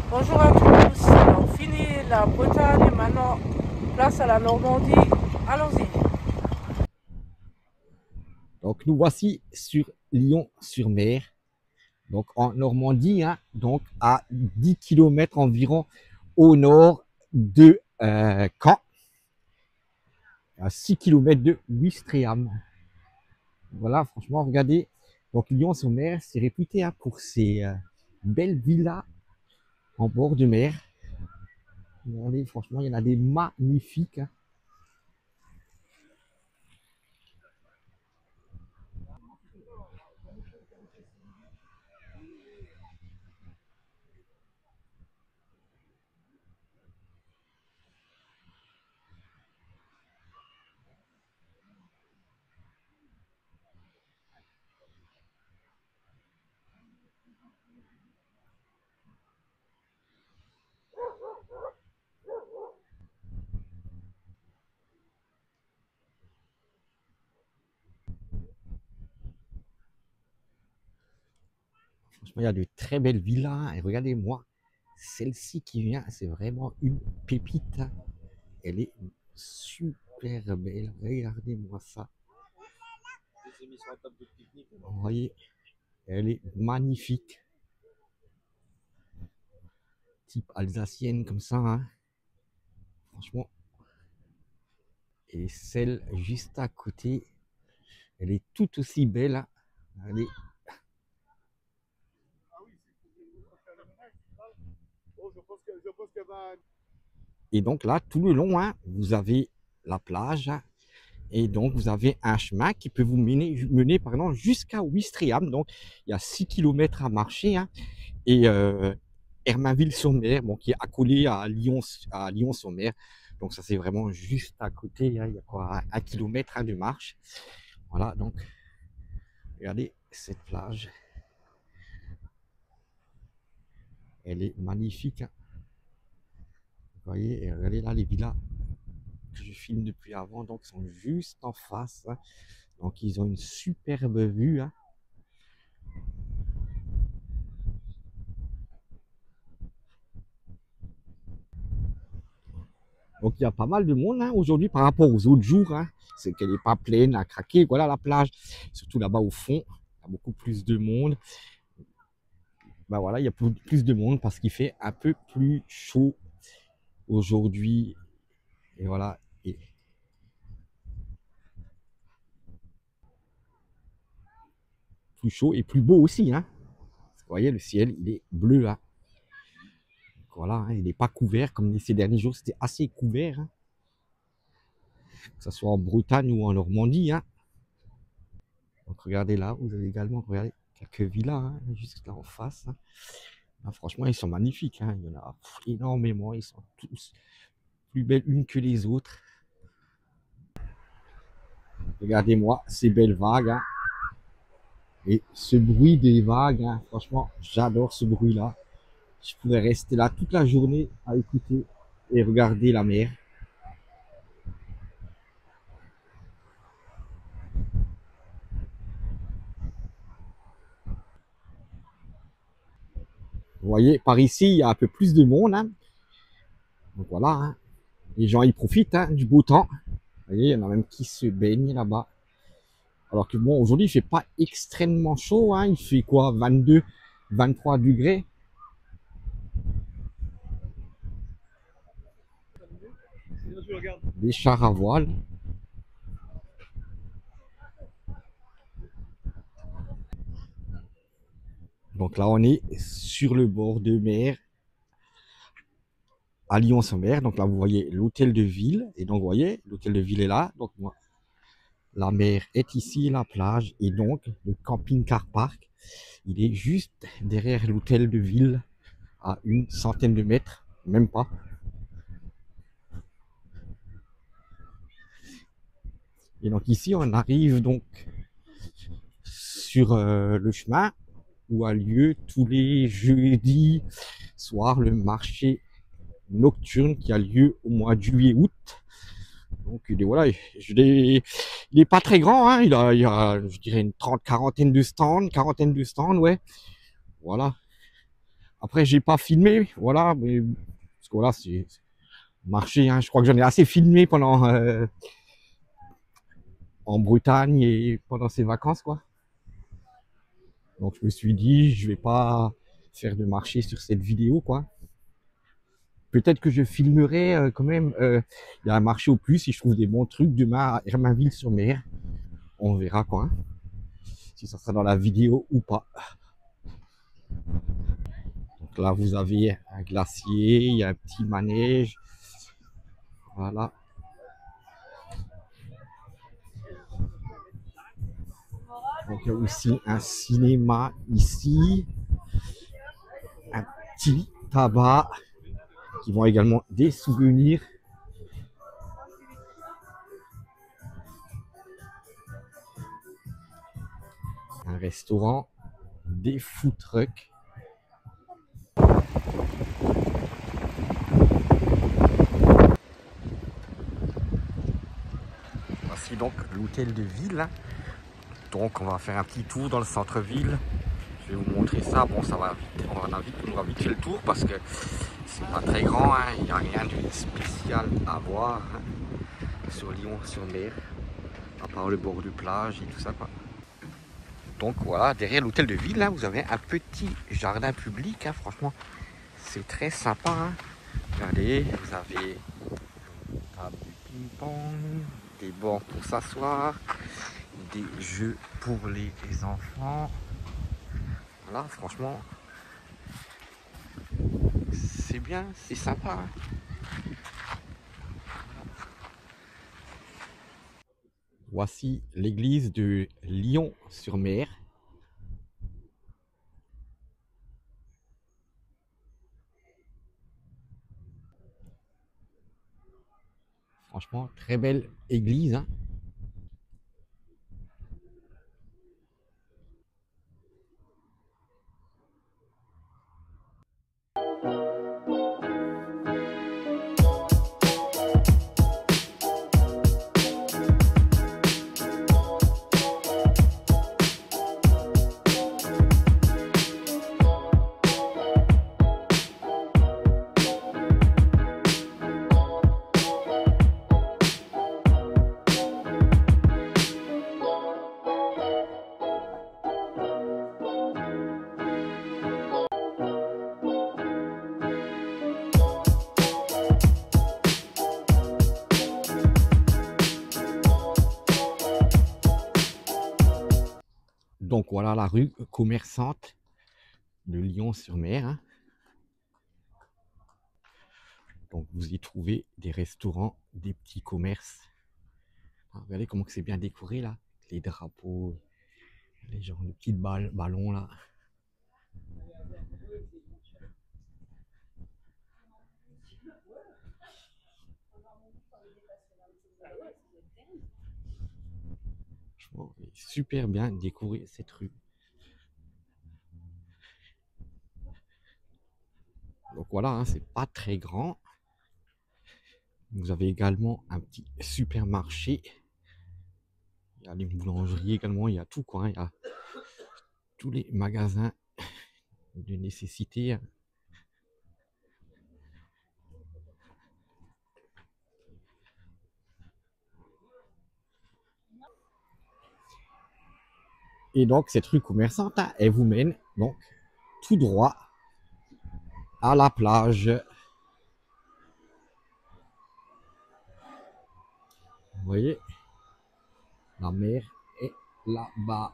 Bonjour à tous. On finit la Bretagne et maintenant place à la Normandie. Allons-y. Donc nous voici sur Lyon-sur-Mer, donc en Normandie, hein, donc à 10 km environ au nord de Caen, à 6 km de Ouistreham. Voilà, franchement, regardez, donc Lyon-sur-Mer, c'est réputé hein, pour ses belles villas en bord de mer. Regardez, franchement, il y en a des magnifiques, hein. Franchement, il y a de très belles villas, hein. Et regardez-moi, celle-ci qui vient, c'est vraiment une pépite, hein. Elle est super belle. Regardez-moi ça. Vous voyez, elle est magnifique. Type alsacienne comme ça, hein. Franchement. Et celle juste à côté, elle est tout aussi belle, hein. Elle est... Et donc là, tout le long, hein, vous avez la plage, hein. Et donc, vous avez un chemin qui peut vous mener pardon, jusqu'à Ouistreham. Donc, il y a 6 km à marcher, hein. Et Herminville-sur-Mer, bon, qui est accolé à Lyon-sur-Mer. Donc, ça, c'est vraiment juste à côté, hein. Il y a quoi, 1 km hein, de marche. Voilà, donc, regardez cette plage. Elle est magnifique, hein. Vous voyez, et regardez là les villas que je filme depuis avant, donc, sont juste en face, hein. Donc, ils ont une superbe vue, hein. Donc il y a pas mal de monde hein, aujourd'hui par rapport aux autres jours, hein. C'est qu'elle n'est pas pleine à craquer. Voilà la plage, surtout là-bas au fond, il y a beaucoup plus de monde. Ben voilà, il y a plus de monde parce qu'il fait un peu plus chaud aujourd'hui. Et voilà. Et plus chaud et plus beau aussi, hein. Vous voyez, le ciel, il est bleu, hein. Voilà, hein, il n'est pas couvert comme ces derniers jours, c'était assez couvert, hein. Que ce soit en Bretagne ou en Normandie, hein. Donc regardez là, vous avez également regardez, quelques villas, hein, juste là en face, hein. Ah, franchement, ils sont magnifiques, hein. Il y en a énormément, ils sont tous plus belles unes que les autres. Regardez-moi ces belles vagues, hein. Et ce bruit des vagues, hein, franchement, j'adore ce bruit-là. Je pourrais rester là toute la journée à écouter et regarder la mer. Vous voyez, par ici, il y a un peu plus de monde, hein. Donc voilà, hein. Les gens, ils profitent hein, du beau temps. Vous voyez, il y en a même qui se baignent là-bas. Alors que bon, aujourd'hui, il fait pas extrêmement chaud, hein. Il fait quoi, 22, 23 degrés. Des chars à voile. Donc là, on est sur le bord de mer à Lyon-sur-Mer. Donc là, vous voyez l'hôtel de ville. Et donc, vous voyez, l'hôtel de ville est là. Donc, moi, la mer est ici, la plage. Et donc, le camping-car park, il est juste derrière l'hôtel de ville à une centaine de mètres. Même pas. Et donc, ici, on arrive donc sur le chemin où a lieu tous les jeudis soirs le marché nocturne qui a lieu au mois de juillet-août. Donc il est, voilà, il est pas très grand, hein. Il y a je dirais une quarantaine de stands, ouais. Voilà. Après, j'ai pas filmé, voilà, mais parce que voilà, c'est marché, hein. Je crois que j'en ai assez filmé pendant en Bretagne et pendant ces vacances, quoi. Donc je me suis dit, je vais pas faire de marché sur cette vidéo, quoi. Peut-être que je filmerai quand même. Il y a un marché au plus si je trouve des bons trucs demain à Herminville-sur-Mer. On verra quoi, hein, si ça sera dans la vidéo ou pas. Donc là, vous avez un glacier, il y a un petit manège. Voilà. Donc il y a aussi un cinéma ici. Un petit tabac qui vont également des souvenirs. Un restaurant, des food trucks. Voici donc l'hôtel de ville. Donc on va faire un petit tour dans le centre-ville. Je vais vous montrer ça. Bon, ça va vite. On va vite faire le tour parce que c'est pas très grand. Hein. Il n'y a rien de spécial à voir hein, sur Lyon-sur-Mer, à part le bord de plage et tout ça, quoi. Donc voilà, derrière l'hôtel de ville, là, vous avez un petit jardin public. Hein. Franchement, c'est très sympa. Hein. Regardez, vous avez une table de ping-pong, des bancs pour s'asseoir, des jeux pour les enfants. Voilà, franchement, c'est bien, c'est sympa. Hein. Voici l'église de Lyon-sur-Mer. Franchement, très belle église. Hein. Donc voilà la rue commerçante de Lyon-sur-Mer. Hein. Donc vous y trouvez des restaurants, des petits commerces. Ah, regardez comment c'est bien décoré là. Les drapeaux, les genres de petits ballons là. Franchement, super bien décoré cette rue. Donc voilà, hein, c'est pas très grand. Vous avez également un petit supermarché. Il y a les boulangeries également, il y a tout quoi. Hein. Il y a tous les magasins de nécessité. Et donc cette rue commerçante, hein, elle vous mène donc tout droit à la plage. Vous voyez, la mer est là-bas.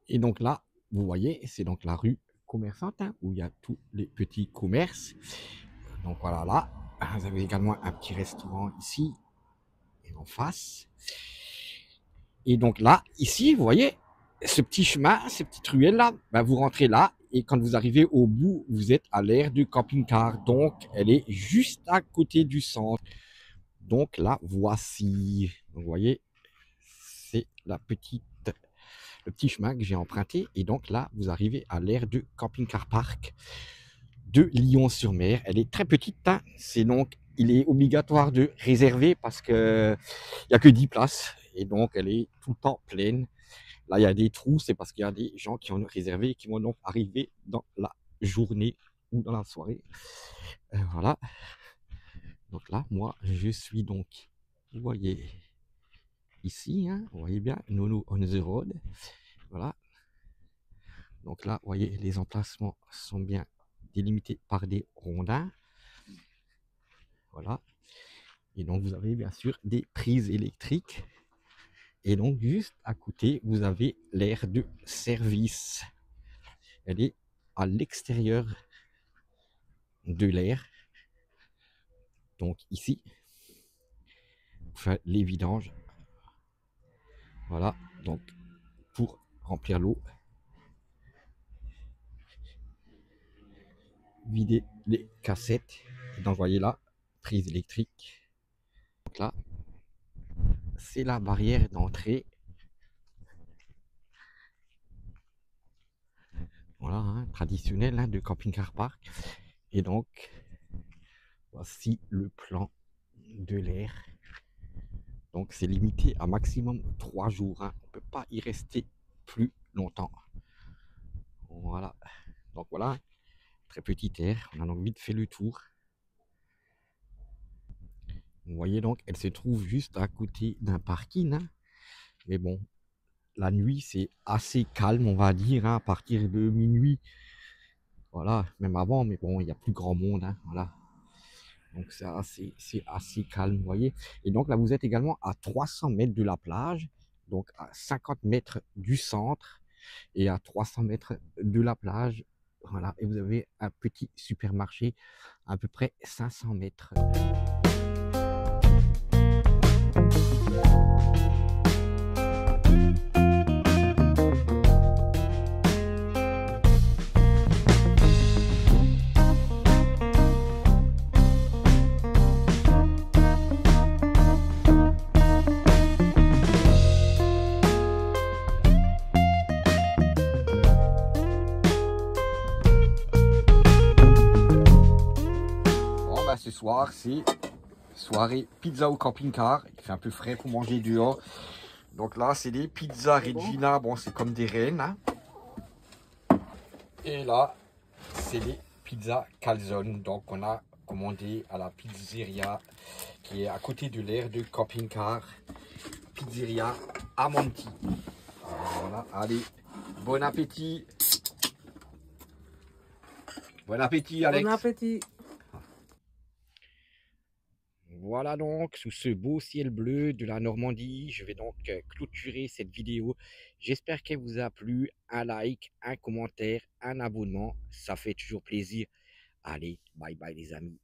Et donc là, vous voyez, c'est donc la rue commerçante hein, où il y a tous les petits commerces. Donc voilà, là, vous avez également un petit restaurant ici et en face. Et donc là, ici, vous voyez, ce petit chemin, cette petite ruelle là, ben vous rentrez là et quand vous arrivez au bout, vous êtes à l'aire du camping-car. Donc, elle est juste à côté du centre. Donc là, voici. Vous voyez, c'est le petit chemin que j'ai emprunté. Et donc là, vous arrivez à l'aire de camping-car park de Lyon-sur-Mer. Elle est très petite. Hein. C'est donc, il est obligatoire de réserver parce que il n'y a que 10 places. Et donc, elle est tout le temps pleine. Là, il y a des trous, c'est parce qu'il y a des gens qui ont réservé, qui vont donc arriver dans la journée ou dans la soirée. Voilà. Donc là, moi, je suis donc, vous voyez, ici, hein, vous voyez bien, Nono on the road. Voilà. Donc là, vous voyez, les emplacements sont bien délimités par des rondins. Voilà. Et donc, vous avez bien sûr des prises électriques. Et donc, juste à côté, vous avez l'aire de service. Elle est à l'extérieur de l'aire. Donc, ici, les vidanges. Voilà. Donc, pour remplir l'eau, vider les cassettes. Et donc, vous voyez là, prise électrique. Donc là, c'est la barrière d'entrée. Voilà, hein, traditionnel hein, de camping-car park. Et donc, voici le plan de l'air. Donc, c'est limité à maximum 3 jours. Hein. On ne peut pas y rester plus longtemps. Voilà. Donc, voilà. Très petit air. On a donc vite fait le tour. Vous voyez donc, elle se trouve juste à côté d'un parking. Hein. Mais bon, la nuit, c'est assez calme, on va dire, hein, à partir de minuit. Voilà, même avant, mais bon, il y a plus grand monde. Hein, voilà. Donc, c'est assez calme, vous voyez. Et donc, là, vous êtes également à 300 mètres de la plage. Donc, à 50 mètres du centre et à 300 mètres de la plage. Voilà, et vous avez un petit supermarché à peu près 500 mètres. Bon, bah, ce soir, c'est soirée pizza au camping-car. Il fait un peu frais pour manger dehors. Donc là, c'est des pizzas Regina. Bon, c'est comme des rennes. Hein. Et là, c'est des pizzas calzone. Donc, on a commandé à la pizzeria qui est à côté de l'aire de camping-car. Pizzeria Amonti. Voilà, allez, bon appétit. Bon appétit, Alex. Bon appétit. Voilà donc, sous ce beau ciel bleu de la Normandie, je vais donc clôturer cette vidéo. J'espère qu'elle vous a plu. Un like, un commentaire, un abonnement, ça fait toujours plaisir. Allez, bye bye les amis.